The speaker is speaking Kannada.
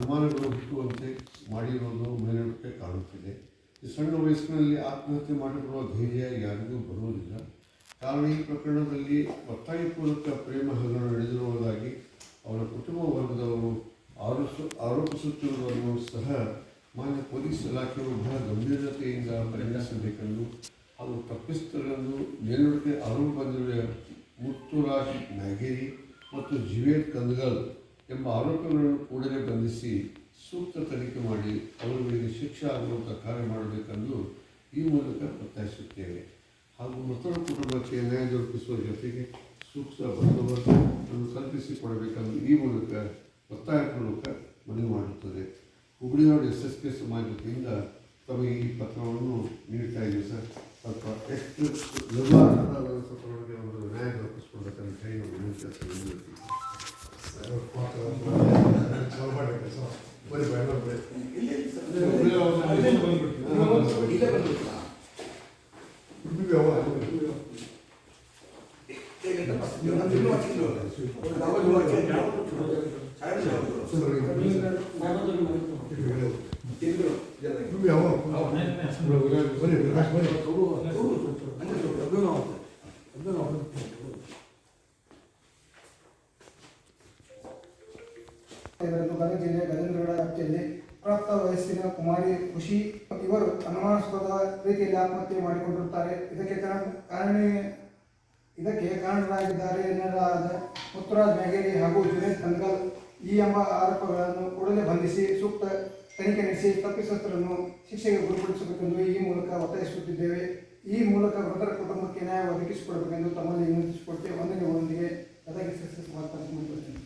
ಅನುಮಾನಗಳು ಹುಟ್ಟುವಂತೆ ಮಾಡಿರುವುದು ಮೇಲ್ನೋಟಕ್ಕೆ ಕಾಣುತ್ತಿದೆ. ಈ ಸಣ್ಣ ವಯಸ್ಸಿನಲ್ಲಿ ಆತ್ಮಹತ್ಯೆ ಮಾಡಿಕೊಳ್ಳುವ ಧೈರ್ಯ ಯಾರಿಗೂ ಬರುವುದಿಲ್ಲ. ಕಾರಣ ಈ ಪ್ರಕರಣದಲ್ಲಿ ಒತ್ತಾಯಪೂರ್ವಕ ಪ್ರೇಮ ಹಗರಣ ನಡೆದಿರುವುದಾಗಿ ಅವರ ಕುಟುಂಬ ವರ್ಗದವರು ಆರೋಪಿಸುತ್ತಿರುವುದನ್ನು ಸಹ ಮಾನ್ಯ ಪೊಲೀಸ್ ಇಲಾಖೆಯು ಬಹಳ ಗಂಭೀರತೆಯಿಂದ ಪರಿಗಣಿಸಬೇಕೆಂದು ಹಾಗೂ ತಪ್ಪಿತಸ್ಥರನ್ನು ಮೇಲ್ನೋಟಕ್ಕೆ ಆರೋಪ ಬಂದಿರುವ ಮುತ್ತುರಾಜ್ ಮ್ಯಾಗೇರಿ ಮತ್ತು ಜಿವೇದ್ ಕಂದಗಲ್ ಎಂಬ ಆರೋಪಿಗಳನ್ನು ಕೂಡಲೇ ಬಂಧಿಸಿ ಸೂಕ್ತ ತನಿಖೆ ಮಾಡಿ ಅವರುಗಳಿಗೆ ಶಿಕ್ಷೆ ಆಗುವಂಥ ಕಾರ್ಯ ಮಾಡಬೇಕೆಂದು ಈ ಮೂಲಕ ಒತ್ತಾಯಿಸುತ್ತೇವೆ. ಹಾಗೂ ಮೃತರ ಕುಟುಂಬಕ್ಕೆ ನ್ಯಾಯ ದೊರಕಿಸುವ ಜೊತೆಗೆ ಸೂಕ್ತ ಬಂದೋಬಸ್ತನ್ನು ಕಲ್ಪಿಸಿಕೊಡಬೇಕೆಂದು ಈ ಮೂಲಕ ಒತ್ತಾಯಪೂರ್ವಕ ಮನವಿ ಮಾಡುತ್ತದೆ. ಹುಬ್ಬಳ್ಳಿಯೋಡ SSK ಸಮಾಜ ವತಿಯಿಂದ ತಮಗೆ ಈ ಪತ್ರವನ್ನು ನೀಡ್ತಾ ಇದ್ದೀವಿ ಸರ್. ಸ್ವಲ್ಪ ಎಷ್ಟು ಸ್ವಲ್ಪ ಒಂದು ನ್ಯಾಯ ದೊರಕಿಸ್ಕೊಡ್ಬೇಕಂತ ಹೇಳಿ ನಾವು ವಿನಂತಿ ಗದಗ ಜಿಲ್ಲೆ ಗಜೇಂದ್ರಗಡ ವ್ಯಾಪ್ತಿಯಲ್ಲಿ ಪ್ರಾಪ್ತ ವಯಸ್ಸಿನ ಕುಮಾರಿ ಖುಷಿ ಇವರು ಅನುಮಾನಾಸ್ಪದ ರೀತಿಯಲ್ಲಿ ಆತ್ಮಹತ್ಯೆ ಮಾಡಿಕೊಂಡಿರುತ್ತಾರೆ. ಇದಕ್ಕೆ ಕಾರಣರಾಗಿದ್ದಾರೆ ಎನ್ನಲಾದ ಮುತ್ತುರಾಜ್ ಮ್ಯಾಗೇರಿ ಹಾಗೂ ಜುನೇದ್ ಕಂದಗಲ್ ಈ ಎಂಬ ಆರೋಪಗಳನ್ನು ಕೂಡಲೇ ಬಂಧಿಸಿ ಸೂಕ್ತ ತನಿಖೆ ನಡೆಸಿ ತಪ್ಪಿತಸ್ಥರನ್ನು ಶಿಕ್ಷೆಗೆ ಗುರಿಪಡಿಸಬೇಕೆಂದು ಈ ಮೂಲಕ ಒತ್ತಾಯಿಸುತ್ತಿದ್ದೇವೆ. ಈ ಮೂಲಕ ಮೃತರ ಕುಟುಂಬಕ್ಕೆ ನ್ಯಾಯ ಒದಗಿಸಿಕೊಡಬೇಕೆಂದು ತಮ್ಮಲ್ಲಿ ವಿನಂತಿಸಿಕೊಡ್ತೇವೆ. ವಂದನೆಗಳೊಂದಿಗೆ ಗದಗ SSK ಮಾತನಾಡುತ್ತೇನೆ.